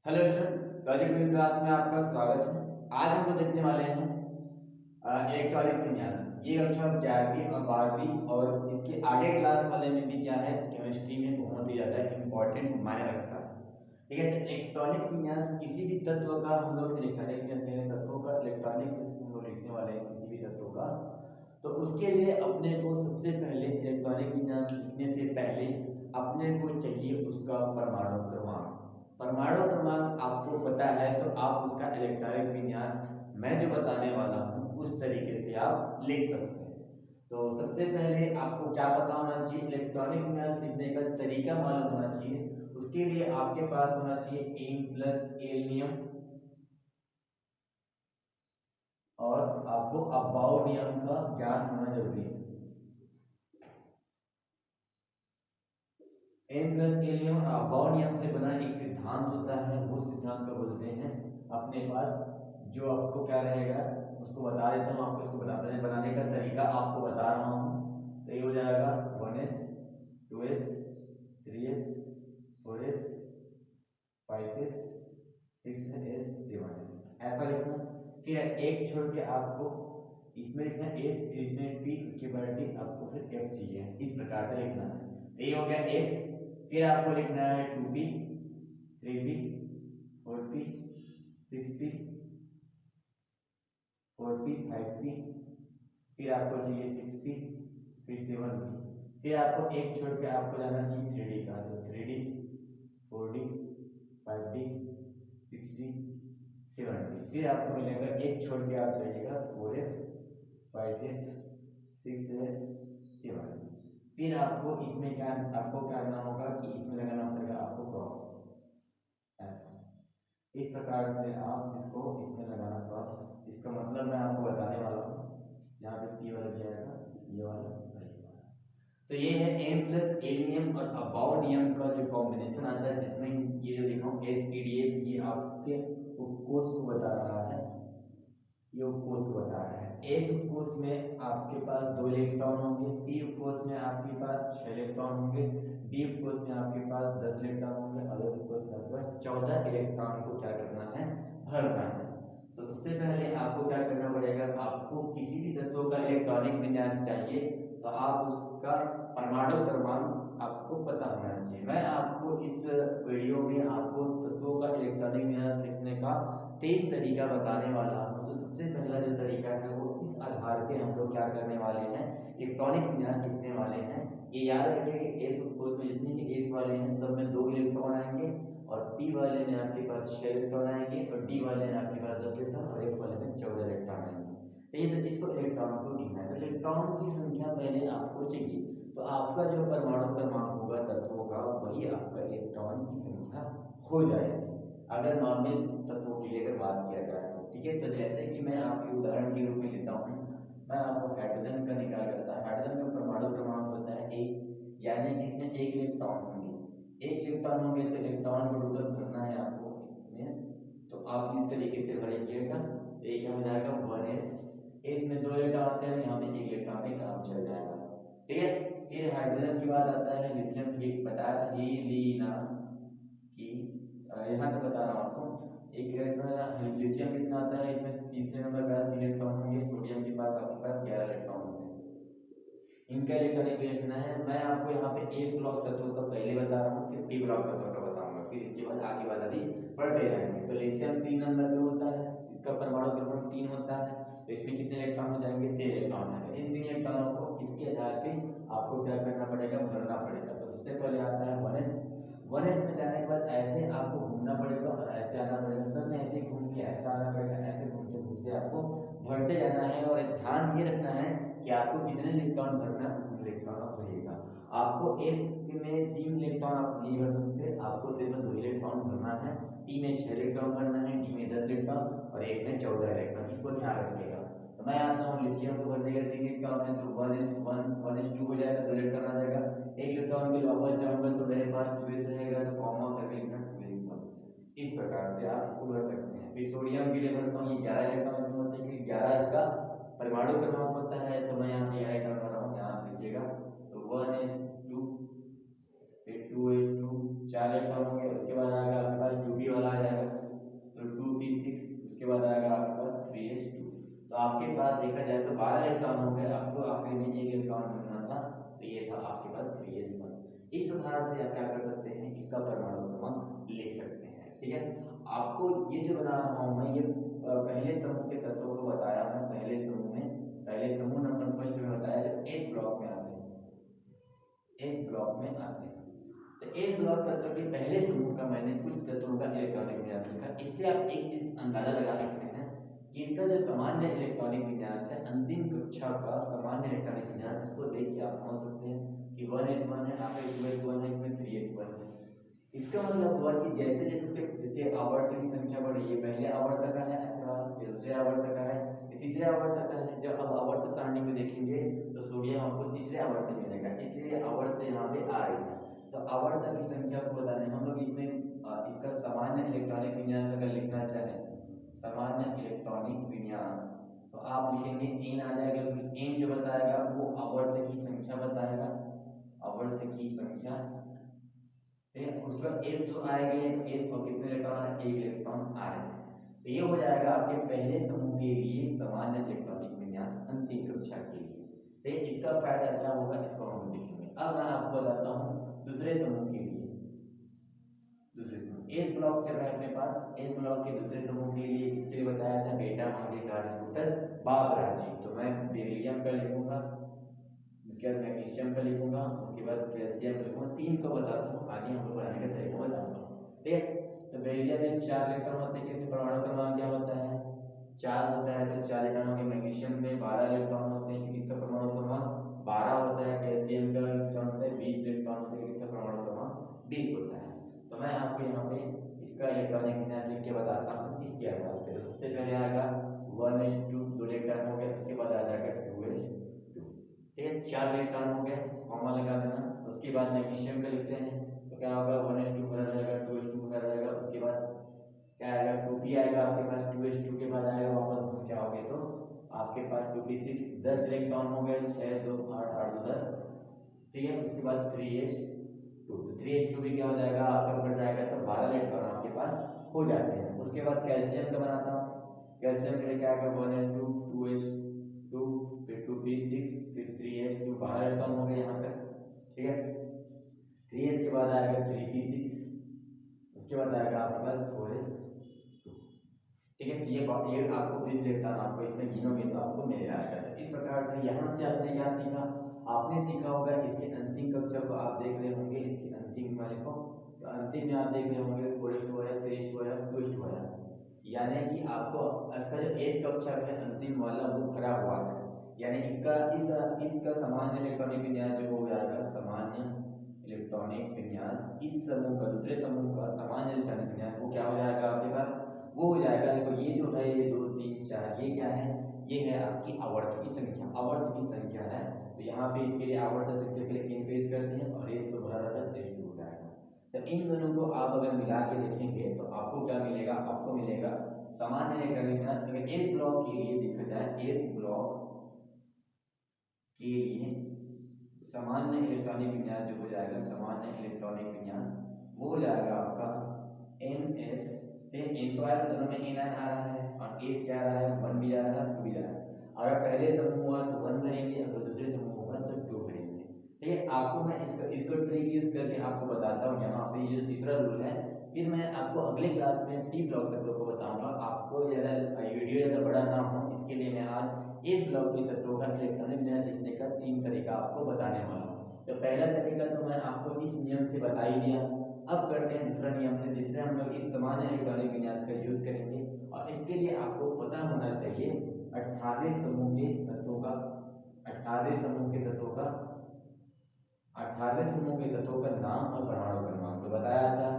Hello student, logic mean class में आपका स्वागत है। आज हम लोग देखने वाले हैं इलेक्ट्रॉनिक विन्यास। ये कक्षा 11वीं और 12वीं और इसके आगे क्लास वाले में भी क्या है, केमिस्ट्री में बहुत ही ज़्यादा इंपॉर्टेंट मायने रखता है। ठीक है, तो इलेक्ट्रॉनिक विन्यास किसी भी तत्व का हम लोग इलेक्ट्रॉनिक विन्यास तत्वों का इलेक्ट्रॉनिक हम लोग लिखने वाले हैं किसी भी तत्व का। तो उसके लिए अपने को सबसे पहले इलेक्ट्रॉनिक विन्यास लिखने से पहले अपने को चाहिए उसका परमाणु क्रमांक। परमाणु क्रमांक आपको पता है तो आप उसका इलेक्ट्रॉनिक विन्यास मैं जो बताने वाला हूँ उस तरीके से आप लिख सकते हैं। तो सबसे पहले आपको क्या पता होना चाहिए, इलेक्ट्रॉनिक विन्यास लिखने का तरीका मालूम होना चाहिए। उसके लिए आपके पास होना चाहिए एन प्लस एल नियम और आपको अबाउ नियम का ज्ञान होना जरूरी है। एन प्लस एल नियम और अबाउ नियम से बना एक सिद्धांत होता है, वो सिद्धांत को बोलते हैं अपने पास। जो आपको क्या रहेगा उसको बता देता हूँ, आपको इसको बनाने का तरीका आपको बता रहा हूँ। तो ये हो जाएगा 1s 2s 3s 4s 5s 6s 7s ऐसा लिखना। फिर एक छोड़ के आपको इसमें लिखना एस, इसमें पी, उसके बाद डी, आपको फिर एफ चाहिए। इस प्रकार से लिखना है। तो ये हो गया एस। फिर आपको लिखना है 2p 3p 4p 6p 4p 5p, फिर आपको चाहिए 6p, फिर 7p। फिर आपको एक छोड़ के आपको जाना चाहिए 3d का, तो 3d 4d 5d 6d 7d। फिर आपको मिलेगा एक छोड़ के आप जाइएगा 4f 5f 6f 7f। फिर आपको इसमें क्या करना होगा कि इसमें लगाना पड़ेगा आपको क्रॉस, ऐसा। इस प्रकार से आप इसको इसमें लगाना क्रॉस। इसका मतलब मैं आपको बताने वाला हूँ। यहाँ पे पी वाला दिया जाएगा, ये वाला और ये वाला। तो ये है एम प्लस एल नियम और अबाउ नियम का जो कॉम्बिनेशन आता है, जिसमें ये जो लिखा हूँ एस पी डी एफ, ये आपके उपकोष को बता रहा है। ये उपकोष को बता रहा है। एस उपकोष में आपके पास 2 इलेक्ट्रॉन होंगे, पी उपकोष में आपके पास 6 इलेक्ट्रॉन होंगे, डी उपकोष में आपके पास 10 इलेक्ट्रॉन होंगे और एफ उपकोष में आपके पास 14 इलेक्ट्रॉन को क्या करना है, भरना है। तो सबसे पहले आपको क्या करना पड़ेगा, आपको किसी भी तत्व का इलेक्ट्रॉनिक विन्यास चाहिए तो आप उसका परमाणु क्रमांक आपको पता होना चाहिए। मैं आपको इस वीडियो में आपको तत्वों का इलेक्ट्रॉनिक विन्यास लिखने का 3 तरीका बताने वाला हूँ। तो सबसे पहला जो तरीका है वो इस आधार पे हम लोग क्या करने वाले हैं, इलेक्ट्रॉनिक विन्यास लिखने वाले हैं। ये याद रखिए कि एस उपकोष में जितने भी एस वाले हैं सब में 2 इलेक्ट्रॉन आएंगे और पी वाले में आपके पास 6 इलेक्ट्रॉन आएंगे और डी वाले में आपके पास 10 इलेक्ट्रॉन और एफ वाले में 14 इलेक्ट्रॉन आएंगे। तो इसको इलेक्ट्रॉन को लिखना है। तो इलेक्ट्रॉन की संख्या पहले आपको चाहिए, तो आपका जो परमाणु क्रमांक होगा तत्वों का वही आपका इलेक्ट्रॉन की संख्या हो जाएगी, अगर नॉर्मल तत्वों की अगर बात किया जाए तो। ठीक है, तो जैसे कि मैं आपके उदाहरण के रूप में लेता हूँ, मैं आपको हाइड्रोजन का निकाल करता है। हाइड्रोजन का परमाणु क्रमांक होता है 1, यानी कि इसमें 1 इलेक्ट्रॉन होंगे। 1 इलेक्ट्रॉन होंगे तो इलेक्ट्रॉन को टोटल भरना है आपको इसमें, तो आप इस तरीके से भरेंगे। तो ये क्या हो जाएगा 1s। इसमें 2 इलेक्ट्रॉन आते हैं, यहाँ पे 1 इलेक्ट्रॉन में काम चल जाएगा। ठीक है, फिर हाइड्रोजन के बाद आता है लिथियम। ये बताया था हीलिना की, यहाँ तक बता रहा हूँ आपको। एक इलेक्ट्रॉन लिथियम कितना आता है, इसमें तीसरे नंबर पर 3 इलेक्ट्रॉन होंगे। सोडियम के पास आपके पास 11 इलेक्ट्रॉन होते हैं। इनका इलेक्ट्रॉनिक लिखना है। मैं आपको यहाँ पे ए ब्लॉक तत्वों का पहले बता रहा हूँ, फिर पी ब्लॉक तत्वों का बताऊंगा, फिर इसके बाद आगे वाला भी बढ़ते जाएंगे। तो लिथियम 3 नंबर पे होता है, इसका परमाणु क्रमांक 3 होता है। तो इसमें कितने इलेक्ट्रॉन हो जाएंगे, 3 इलेक्ट्रॉन आएंगे। इन 3 इलेक्ट्रॉनों को इसके आधार पे आपको क्या करना पड़ेगा, भरना पड़ेगा। तो सबसे पहले आता है 1s। 1s में जाने के बाद ऐसे आपको घूमना पड़ेगा और ऐसे आना पड़ेगा। सब में ऐसे घूम के ऐसा आना पड़ेगा, ऐसे घूमते घूमते आपको भरते जाना है। और ध्यान ये रखना है कि आपको कितने इलेक्ट्रॉन भरना है, उतने इलेक्ट्रॉन आप भरिएगा। आपको एस में 3 इलेक्ट्रॉन आप नहीं भर सकते, आपको सिर्फ 2 इलेक्ट्रॉन भरना है। पी में 6 इलेक्ट्रॉन भरना है, डी में 10 इलेक्ट्रॉन और एक में 14 इलेक्ट्रॉन। इसको ध्यान रखिएगा। तो मैं आता हूँ लिथियम को भरने का 3 इलेक्ट्रॉन है, तो 1s1 1s2 हो जाएगा, 2 इलेक्ट्रॉन आ जाएगा। 1 इलेक्ट्रॉन के वापस जाऊंगा तो मेरे पास 2s रहेगा, तो कॉमा करके लिखना 2s1। इस प्रकार से आप इसको भर सकते हैं। फिर सोडियम के लिए भरता हूँ, ये 11 इलेक्ट्रॉन होते हैं, क्योंकि 11 इसका परमाणु क्रमांक होता है। तो मैं यहाँ पे 11 इलेक्ट्रॉन भर रहा हूँ, यहाँ से लिखिएगा। तो 1s2 फिर 2s2 4 इलेक्ट्रॉन होंगे। उसके बाद आएगा आपके पास 2p वाला आ जाएगा, आधार से आप क्या कर सकते हैं, इसका परमाणु क्रमांक लिख सकते हैं। ठीक है, आपको ये जो बना रहा हूँ मैं, ये पहले समूह के तत्वों को बताया मैं। पहले समूह नंबर फर्स्ट में बताया जब एक ब्लॉक में आते हैं, एक ब्लॉक में आते हैं। तो एक ब्लॉक तत्व के पहले समूह का मैंने कुछ तत्वों का इलेक्ट्रॉनिक विन्यास लिखा। इससे आप एक चीज अंदाजा लगा सकते हैं कि इसका जो सामान्य इलेक्ट्रॉनिक विन्यास है, अंतिम कक्षा का सामान्य इलेक्ट्रॉनिक विन्यास, उसको देख के आप समझ सकते हैं कि 1s1 है, आपका 2s1 है, इसमें 3s1 है। इसका मतलब हुआ कि जैसे जैसे इसके आवर्त की संख्या बढ़ी, ये पहले आवर्त का है ऐसा, फिर दूसरे आवर्त का है, तीसरे आवर्त का है। जब अब आवर्त सारणी में देखेंगे तो सोडियम आपको तीसरे आवर्त में मिलेगा, इसलिए आवर्त यहाँ पे आ रही है। तो आवर्त की संख्या को बताने हम लोग इसमें इसका सामान्य इलेक्ट्रॉनिक विन्यास अगर लिखना चाहें, सामान्य इलेक्ट्रॉनिक विन्यास, तो आप लिखेंगे n आ जाएगा, क्योंकि n जो बताएगा वो आवर्त की संख्या बताएगा, आवर्त की संख्या। ठीक है, उसके बाद s तो आएगा, s और कितने इलेक्ट्रॉन आ रहे हैं, 1 इलेक्ट्रॉन आ रहे हैं। तो ये हो जाएगा आपके पहले समूह के लिए सामान्य इलेक्ट्रॉनिक विन्यास अंतिम कक्षा के लिए। तो इसका फायदा क्या होगा, इसको हम देखेंगे। अब मैं आपको बताता हूँ दूसरे समूह के लिए। दूसरे समूह एस ब्लॉक चल रहा है अपने पास, एस ब्लॉक के दूसरे समूह के लिए इसके लिए बताया था बेटा मांगे कार्य स्कूटर बाबराजी। तो मैं बेरिलियम का लिखूंगा, उसके बाद मैग्नीशियम का लिखूंगा, उसके बाद कैल्शियम लिखूंगा। 3 को बताता हूँ, आगे हम लोग बनाने का तरीका बताऊंगा। ठीक है, तो बेरिलियम में 4 इलेक्ट्रॉन होते हैं, कैसे परमाणु क्रमांक क्या होता है, 4 होता है, तो 4 इलेक्ट्रॉन होंगे। मैग्नीशियम में 12 इलेक्ट्रॉन होते हैं, इसका परमाणु क्रमांक 12 होता है। कैल्शियम का इलेक्ट्रॉन होता है 20 इलेक्ट्रॉन होते हैं, इसका परमाणु क्रमांक 20 होता है। तो मैं आपको यहाँ पे इसका इलेक्ट्रॉनिक विन्यास लिख के बताता हूँ इसके आधार पे। सबसे पहले आएगा 1s2, 2 इलेक्ट्रॉन हो गए, उसके बाद आ जाएगा 2s2। ठीक है, 4 इलेक्ट्रॉन हो गए, कॉमा लगा देना। उसके बाद मैग्नीशियम का लिखते हैं, तो क्या होगा 1s2 भरा रहेगा, 2s2 भरा रहेगा, उसके बाद क्या आएगा 2p आएगा आपके पास, 2s2 के बाद आएगा वापस घूम के आओगे तो आपके पास 2p6, 10 इलेक्ट्रॉन हो गए, 6 2 8 8 2 10। ठीक है, उसके बाद 3s2, तो 3s2 भी क्या हो जाएगा आपका बढ़ जाएगा, तो 12 इलेक्ट्रॉन आपके पास हो जाते हैं। उसके बाद कैल्शियम का बनाता हूँ, कैल्शियम के लिए क्या आएगा 1s2, 2s2, फिर 2p6, फिर 3s2, 12 इलेक्ट्रॉन हो गए यहाँ पे। ठीक है, 3s के बाद आएगा 3p6, उसके बाद आएगा आपके पास 4s2। ठीक है, ये आपको 20 इलेक्ट्रॉन आपको इसमें गिनोगे तो आपको मिल जाएगा। इस प्रकार से यहाँ से आपने क्या सीखा, आपने सीखा होगा इसके अंतिम कक्षा को आप देख रहे होंगे, इसके अंतिम वाले को, तो अंतिम में आप देख रहे होंगे 4s2 है, 3s2 है, 2s2 है, यानी कि आपको इसका जो एस कक्षा है अंतिम वाला वो भरा हुआ है। यानी इसका सामान्य इलेक्ट्रॉनिक विन्यास जो हो जाएगा, सामान्य इलेक्ट्रॉनिक विन्यास इस समूह का, दूसरे समूह का सामान्य इलेक्ट्रॉनिक विन्यास वो क्या हो जाएगा आपके पास, वो हो जाएगा। देखो ये जो है ये 2 3 4 ये क्या है, ये है आपकी आवर्त की संख्या, आवर्त की संख्या है। तो यहाँ पे इसके लिए आवर्त संख्या के लिए इंक्रीज करते हैं और एस तो भरा रहता है, एस 2 हो जाएगा। तो इन दोनों को आप अगर मिला के देखेंगे तो आपको क्या मिलेगा, आपको मिलेगा सामान्य इलेक्ट्रॉनिक विन्यास। अगर एस ब्लॉक के लिए देखा जाए, एस ब्लॉक के लिए सामान्य इलेक्ट्रॉनिक विन्यास जो हो जाएगा, सामान्य इलेक्ट्रॉनिक विन्यास वो हो जाएगा आपका NS। एन तो आया, दोनों में एन आ रहा है और एस क्या आ रहा है, 1 भी आ रहा है, 2 भी आ रहा है। अगर पहले समूह हुआ तो 1 भरेंगे, अगर दूसरे समूह होगा तो 2 भरेंगे। ठीक है, आपको मैं इसको ट्रिक यूज करके आपको बताता हूँ यहाँ पे ये जो तीसरा रूल है। फिर मैं आपको अगले क्लास में टी ब्लॉक तत्वों को बताऊंगा। आपको ज़्यादा वीडियो ज़्यादा बड़ा ना हो, इसके लिए मैं आज इस ब्लॉक के तत्वों का इलेक्ट्रॉनिक विन्यास लिखने का 3 तरीका आपको बताने वाला हूँ। तो पहला तरीका तो मैं आपको इस नियम से बता ही दिया। अब करते हैं दूसरा नियम से, जिससे हम लोग इस सामान्य इलेक्ट्रॉनिक विन्यास का यूज करेंगे। और इसके लिए आपको पता होना चाहिए 18वें समूह के तत्वों का, 18वें समूह के तत्वों का, 18वें समूह के तत्वों का नाम और परमाणु क्रमांक। तो बताया था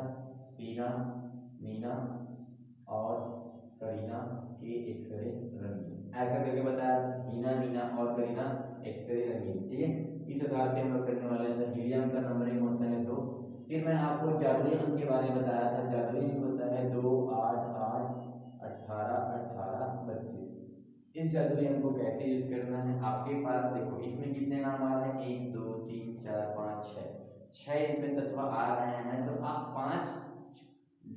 टीना, मीना और करीना के एक्सरे रंगीन, ऐसा करके बताया टीना, मीना और करीना एक्सरे रंगीन। ठीक है, इस आधार पे हम लोग करने वाले हैं। हीलियम का नंबरिंग होता है 2। फिर मैं आपको जादुई अंक के बारे में बताया था, जादुई अंक होता है 2 8 8 18 18 32। इस जादुई अंक को कैसे यूज करना है, आपके पास देखो इसमें कितने नाम आ रहे हैं, 1 2 3 4 5 6 इसमें तत्व आ रहे हैं। तो आप 5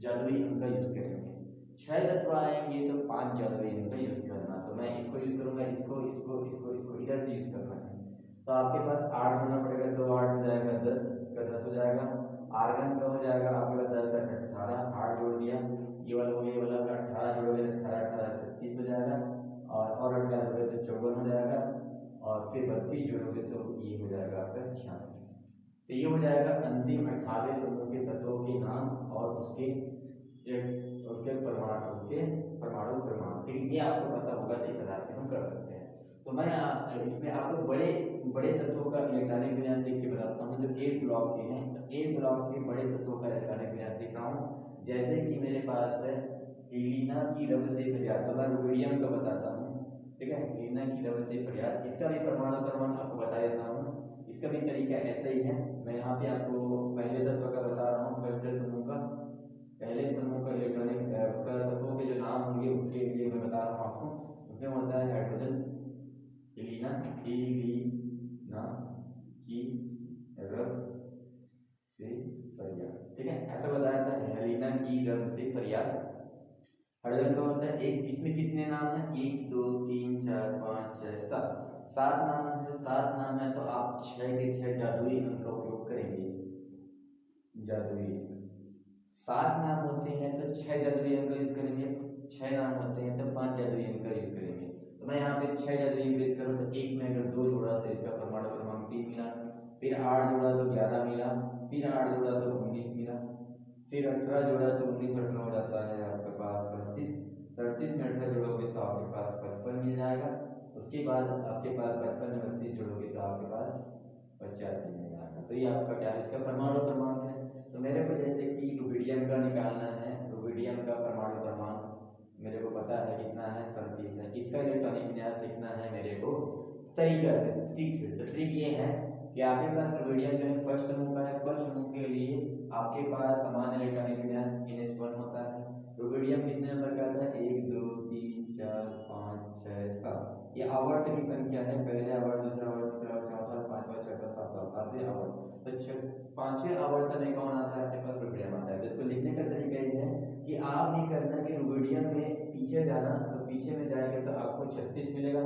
जादुई अंक का यूज करेंगे। 6 तत्व आएंगे तो 5 जादुई अंक का यूज करना। तो मैं इसको यूज करूंगा, इसको इसको इसको इसको इधर से यूज करना है। तो आपके पास 8 होना पड़ेगा, तो 8 हो जाएगा 10, इसका 10 हो जाएगा, आर्गन का हो जाएगा आपके पास 10 10 18, 8 जोड़ दिया, ये वाला हो गया, ये वाला 18 जोड़ोगे तो 18 18 36 हो जाएगा, और 18 जोड़ोगे तो 54 हो जाएगा, और फिर 32 जोड़ोगे तो ये हो जाएगा आपका 86। तो ये हो जाएगा अंतिम 18वें समूह के तत्वों के नाम और उसके परमाणु क्रमांक। ठीक है, ये आपको पता होगा तो इस आधार पर हम कर सकते हैं। तो मैं इसमें आपको बड़े बड़े तत्वों का इलेक्ट्रॉनिक विन्यास लिख के बताता हूँ जो एक ब्लॉक के हैं। तो एक ब्लॉक के बड़े तत्वों का इलेक्ट्रॉनिक विन्यास लिख रहा हूँ। जैसे कि मेरे पास है हीलिना की रव से फरियाद, तो मैं रुबिडियम का बताता हूँ। ठीक है, हीलिना की रव से फरियाद, इसका भी परमाणु क्रमांक आपको बता देता हूँ। इसका भी तरीका ऐसा ही है। मैं यहाँ पे आपको पहले तत्व का बता रहा हूँ, पहले समूह का इलेक्ट्रॉनिक उसका तत्वों के जो नाम होंगे उसके लिए मैं बता रहा हूँ आपको। उसमें होता है हाइड्रोजन, हीलिना की रव से फरियाद। ठीक है, ऐसा बताया था, हीलिना की रव से फरियाद। हाइड्रोजन का होता है एक, इसमें कितने नाम है, 1 2 3 4 5 6 7 7 नाम है। 7 नाम है तो आप 6 के 6 जादुई अंक का उपयोग करेंगे। जादुई 7 नाम होते हैं तो 6 जादुई अंक यूज करेंगे, 6 नाम होते हैं तो 5 जादुई अंक का यूज करेंगे। तो मैं यहाँ पे 6 जादुई अंक यूज करूँ तो एक में अगर 2 जोड़ा तो इसका परमाणु क्रमांक 3 मिला, फिर 8 जोड़ा तो 11 मिला, फिर 8 जोड़ा तो 19 मिला, फिर 18 जोड़ा तो 19 18 हो जाता है आपके पास 37, 37 में 18 जोड़ोगे तो आपके पास 55 मिल जाएगा। उसके बाद आपके पास 55 में 32 जोड़ोगे तो आपके पास 85 मिल जाएगा। तो ये आपका क्या है, इसका परमाणु क्रमांक है। तो मेरे को जैसे कि रुबिडियम का निकालना है, रुबिडियम का परमाणु क्रमांक मेरे को पता है कितना है, 37 है। इसका इलेक्ट्रॉनिक विन्यास लिखना है मेरे को तरीका से, ट्रिक से। तो ट्रिक ये है कि आपके पास रुबिडियम जो है फर्स्ट समूह का है, फर्स्ट समूह के लिए आपके पास समान इलेक्ट्रॉनिक विन्यास NH1 होता है। रुबिडियम कितने नंबर का आता है, 1 2 3 4 5 6 7, ये आवर्त की संख्या है, पहले आवर्त, दूसरा आवर्त, तीसरा आवर्त, चौथा, पांचवा, छठा, सातवां, 7वें आवर्त। तो 5वें आवर्त में कौन आता है आपके पास, रुबिडियम आता है। तो इसको लिखने का तरीका ये है कि आप ये करना कि रुबिडियम में पीछे जाना, तो पीछे में जाएंगे तो आपको 36 मिलेगा।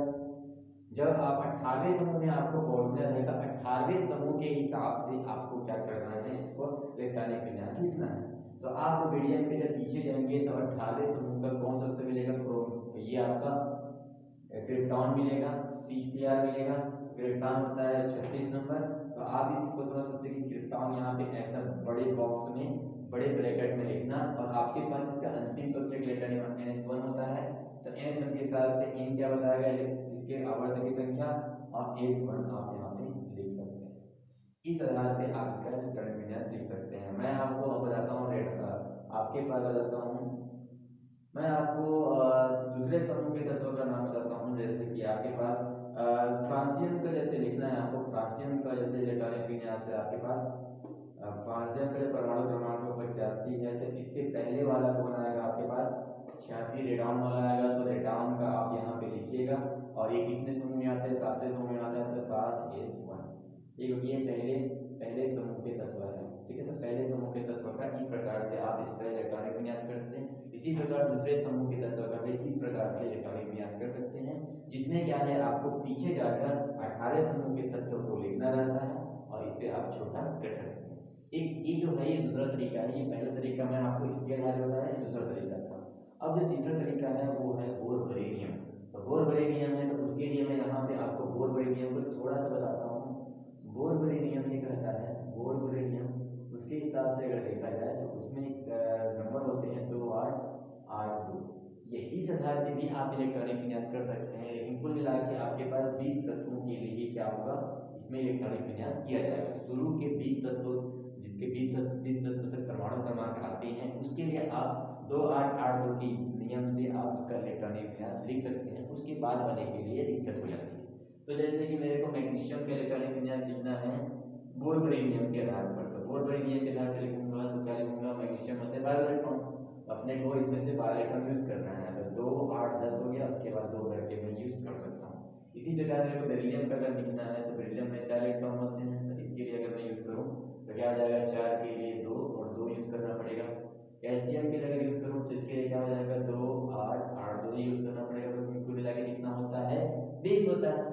जब आप 18वें समूह में आपको पहुंचना है तो 18वें समूह के हिसाब से आपको क्या करना है, इसको इलेक्ट्रॉनिक विन्यास लिखना है। तो आप रुबिडियम के जब पीछे जाएंगे तो 18वें समूह का कौन सा तत्व मिलेगा, ये आपका क्रिप्टॉन मिलेगा, CKR मिलेगा। क्रिप्टॉन होता है 36 नंबर। तो आप इसको समझ सकते हैं कि क्रिप्टॉन यहाँ पे ऐसा बड़े बॉक्स में बड़े ब्रैकेट में लिखना, और आपके पास इसका अंतिम कक्षक इलेक्ट्रॉनिक NH1 होता है। तो NH1 के हिसाब से N क्या बताएगा, इसके आवर्त की संख्या, और S1 आप यहाँ पे लिख सकते हैं। इस आधार पे आप इसका इलेक्ट्रॉनिक विन्यास लिख सकते हैं। मैं आपको अब बताता हूँ रेट का, आपके पास बताता हूँ मैं आपको दूसरे समूह के तत्वों का नाम बताता हूँ। जैसे कि आपके पास फ्रांसियम का जैसे लिखना है आपको, फ्रांसियम का जैसे इलेक्ट्रॉनिक विन्यास है आपके पास, फ्रांसियम का परमाणु क्रमांक 85 है। तो इसके पहले वाला कौन आएगा आपके पास, 86 रेडॉन वाला आएगा। तो रेडॉन का आप यहाँ पे लिखिएगा, और ये किसने समूह में आता है, 7वें समूह में आता है, तो 7S1। ये पहले समूह के तत्व है। ठीक है, तो पहले समूह के तत्व का इस प्रकार से आप इस तरह इलेक्ट्रॉनिक विन्यास करते हैं। इसी प्रकार दूसरे समूह के तत्व का भी इस प्रकार से इलेक्ट्रॉनिक विन्यास कर सकते हैं, जिसमें क्या है आपको पीछे जाकर 18 समूह के तत्व को लिखना रहता है, और इसे आप छोटा कर सकते हैं। एक ये जो है ये दूसरा तरीका है। ये पहला तरीका मैं आपको इसके आधार पर बताया, दूसरा तरीका था। अब जो तीसरा तरीका है वो है बोर बरेनियम। तो बोर बरेनियम है, तो उसके लिए मैं यहाँ पे आपको बोर बरेनियम को थोड़ा सा बताता हूँ। बोर बरेनियम ये कहता है, बोर बरेनियम उसके हिसाब से अगर देखा जाए तो उसमें नंबर होते हैं 2 8 8 2। ये इस आधार पे भी आप इलेक्ट्रॉनिक विन्यास कर सकते हैं, लेकिन कुल मिला के आपके पास 20 तत्वों के लिए क्या होगा, इसमें इलेक्ट्रॉनिक विन्यास किया जाएगा। शुरू के 20 तत्व, जिसके 20 तत्व तक परमाणु क्रमांक आते हैं, उसके लिए आप 2 8 8 2 के नियम से आप उसका इलेक्ट्रॉनिक विन्यास लिख सकते हैं। उसके बाद वाले के लिए दिक्कत हो जाती है। तो जैसे कि मेरे को मैग्नीशियम का इलेक्ट्रॉनिक विन्यास लिखना है बोर बरेनियम के आधार पर, तो बोर बरेनियम के आधार पर लिखूंगा तो क्या लिखूंगा, मैग्नीशियम होते हैं 12 इलेक्ट्रॉन, अपने को इसमें से 12 इलेक्ट्रॉन यूज करना है। तो 2 8 10 हो गया, उसके बाद 2 करके मैं यूज कर सकता हूँ। इसी प्रकार मेरे को बेरिलियम का अगर लिखना है तो बेरिलियम में 4 इलेक्ट्रॉन होते हैं। तो इसके लिए अगर मैं यूज करूँ तो क्या हो जाएगा, 4 के लिए 2 और 2 यूज करना पड़ेगा। कैल्शियम के लिए अगर यूज करूँ तो इसके लिए क्या हो जाएगा, 2 8 8 2 यूज करना पड़ेगा। तो कुल मिला के कितना होता है, 20 होता है।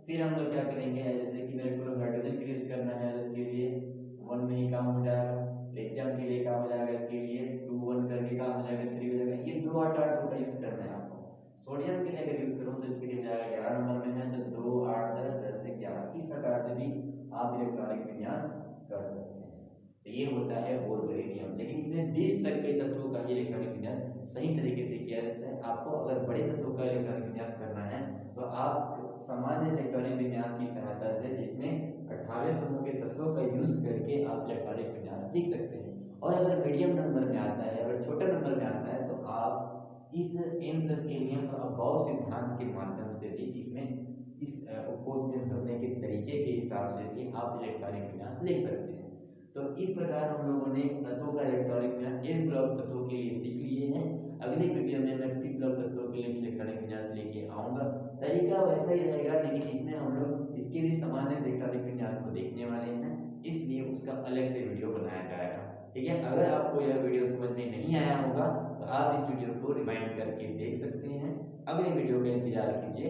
फिर हम लोग क्या करेंगे, जैसे कि मेरे को हाइड्रोजन के यूज करना है, उसके लिए 1 में ही काम हो जाएगा। होता है वो रेडियम, लेकिन इसमें 20 तक के तत्वों का ही इलेक्ट्रॉनिक विन्यास सही तरीके से किया जाता है। आपको अगर बड़े तत्वों का इलेक्ट्रॉनिक विन्यास करना है तो आप सामान्य इलेक्ट्रॉनिक विन्यास की सहायता से, जिसमें 18वें समूह के तत्वों का यूज करके आप इलेक्ट्रॉनिक विन्यास लिख सकते हैं। और अगर मीडियम नंबर में आता है, अगर छोटे नंबर में आता है, तो आप इस m+n नियम का अभाव सिद्धांत के माध्यम से भी इसमें इस उपकोष्ठ करने के तरीके के हिसाब से भी आप इलेक्ट्रॉनिक विन्यास लिख सकते हैं। तो इस प्रकार हम लोगों ने तत्वों का इलेक्ट्रॉनिक विन्यास s ब्लॉक तत्वों के लिए सीख लिए हैं। अगली वीडियो में मैं p ब्लॉक तत्वों के लिए इलेक्ट्रॉनिक विन्यास लेके आऊँगा। तरीका वैसा ही रहेगा, लेकिन इसमें हम लोग इसके भी सामान्य इलेक्ट्रॉनिक विन्यास को देखने वाले हैं, इसलिए उसका अलग से वीडियो बनाया जाएगा। ठीक है, अगर आपको यह वीडियो समझ में नहीं आया होगा तो आप इस वीडियो को रिमाइंड करके देख सकते हैं। अगले वीडियो का इंतजार कीजिए।